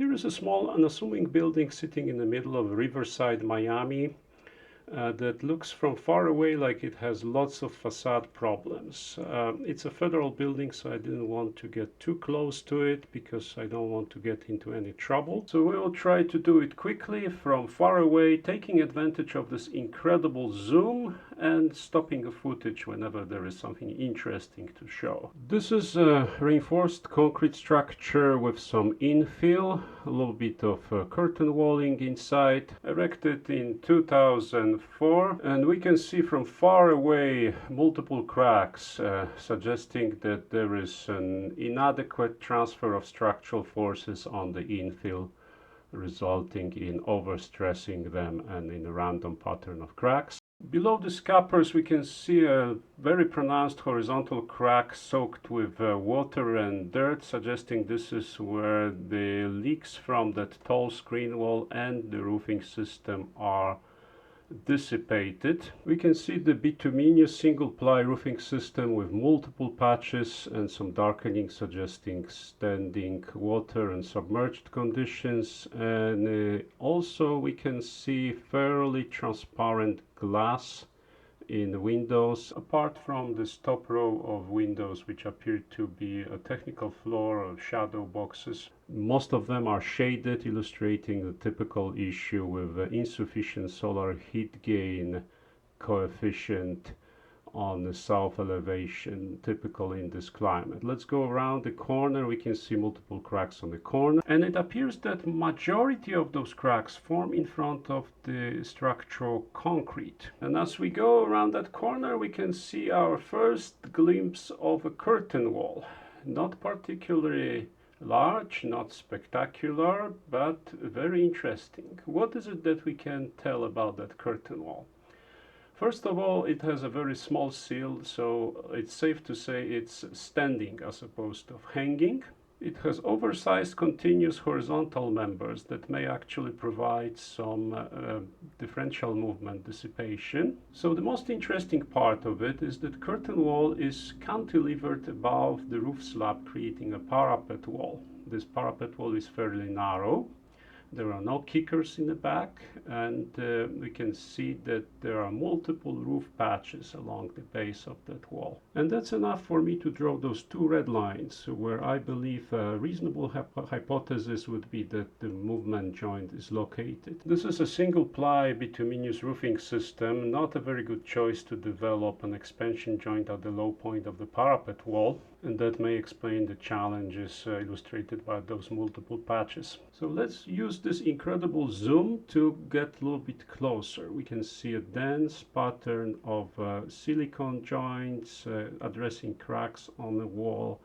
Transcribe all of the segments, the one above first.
Here is a small unassuming building sitting in the middle of Riverside, Miami. That looks from far away like it has lots of facade problems. It's a federal building, so I didn't want to get too close to it because I don't want to get into any trouble. So we will try to do it quickly from far away, taking advantage of this incredible zoom and stopping the footage whenever there is something interesting to show. This is a reinforced concrete structure with some infill, a little bit of curtain walling inside, erected in 2004, and we can see from far away multiple cracks, suggesting that there is an inadequate transfer of structural forces on the infill, resulting in overstressing them and in a random pattern of cracks. Below the scuppers we can see a very pronounced horizontal crack soaked with water and dirt, suggesting this is where the leaks from that tall screen wall and the roofing system are dissipated. We can see the bituminous single ply roofing system with multiple patches and some darkening suggesting standing water and submerged conditions, and also we can see fairly transparent glass in the windows, apart from this top row of windows which appear to be a technical floor of shadow boxes. Most of them are shaded, illustrating the typical issue with insufficient solar heat gain coefficient on the south elevation, typical in this climate. Let's go around the corner. We can see multiple cracks on the corner, and it appears that majority of those cracks form in front of the structural concrete. And as we go around that corner, we can see our first glimpse of a curtain wall. Not particularly large, not spectacular, but very interesting. What is it that we can tell about that curtain wall? First of all, it has a very small sill, so it's safe to say it's standing as opposed to hanging. It has oversized continuous horizontal members that may actually provide some differential movement dissipation. So the most interesting part of it is that curtain wall is cantilevered above the roof slab, creating a parapet wall. This parapet wall is fairly narrow. There are no kickers in the back, and we can see that there are multiple roof patches along the base of that wall. And that's enough for me to draw those two red lines, where I believe a reasonable hypothesis would be that the movement joint is located. This is a single ply bituminous roofing system, not a very good choice to develop an expansion joint at the low point of the parapet wall, and that may explain the challenges illustrated by those multiple patches. So let's use this incredible zoom to get a little bit closer. We can see a dense pattern of silicone joints addressing cracks on the wall,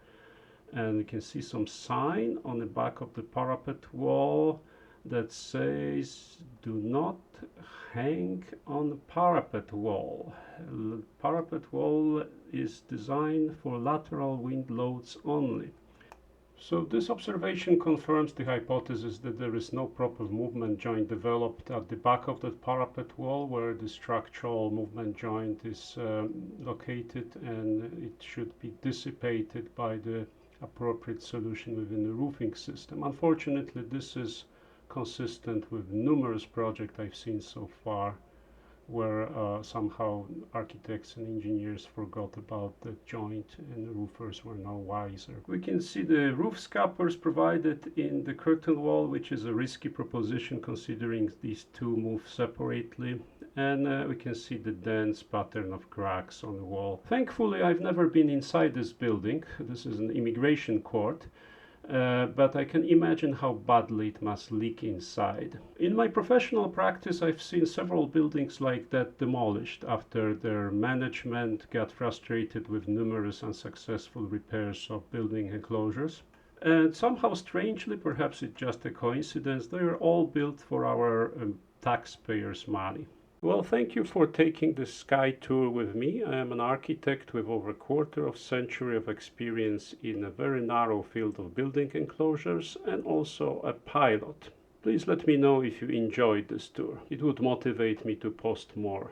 and we can see some sign on the back of the parapet wall that says do not hang on the parapet wall. The parapet wall is designed for lateral wind loads only. So this observation confirms the hypothesis that there is no proper movement joint developed at the back of the parapet wall, where the structural movement joint is located, and it should be dissipated by the appropriate solution within the roofing system. Unfortunately, this is consistent with numerous projects I've seen so far, where somehow architects and engineers forgot about the joint and the roofers were no wiser. We can see the roof scuppers provided in the curtain wall, which is a risky proposition considering these two move separately, and we can see the dense pattern of cracks on the wall. Thankfully, I've never been inside this building. This is an immigration court. But I can imagine how badly it must leak inside. In my professional practice, I've seen several buildings like that demolished after their management got frustrated with numerous unsuccessful repairs of building enclosures. And somehow, strangely, perhaps it's just a coincidence, they are all built for our taxpayers' money. Well, thank you for taking the sky tour with me. I am an architect with over a quarter of a century of experience in a very narrow field of building enclosures, and also a pilot. Please let me know if you enjoyed this tour. It would motivate me to post more.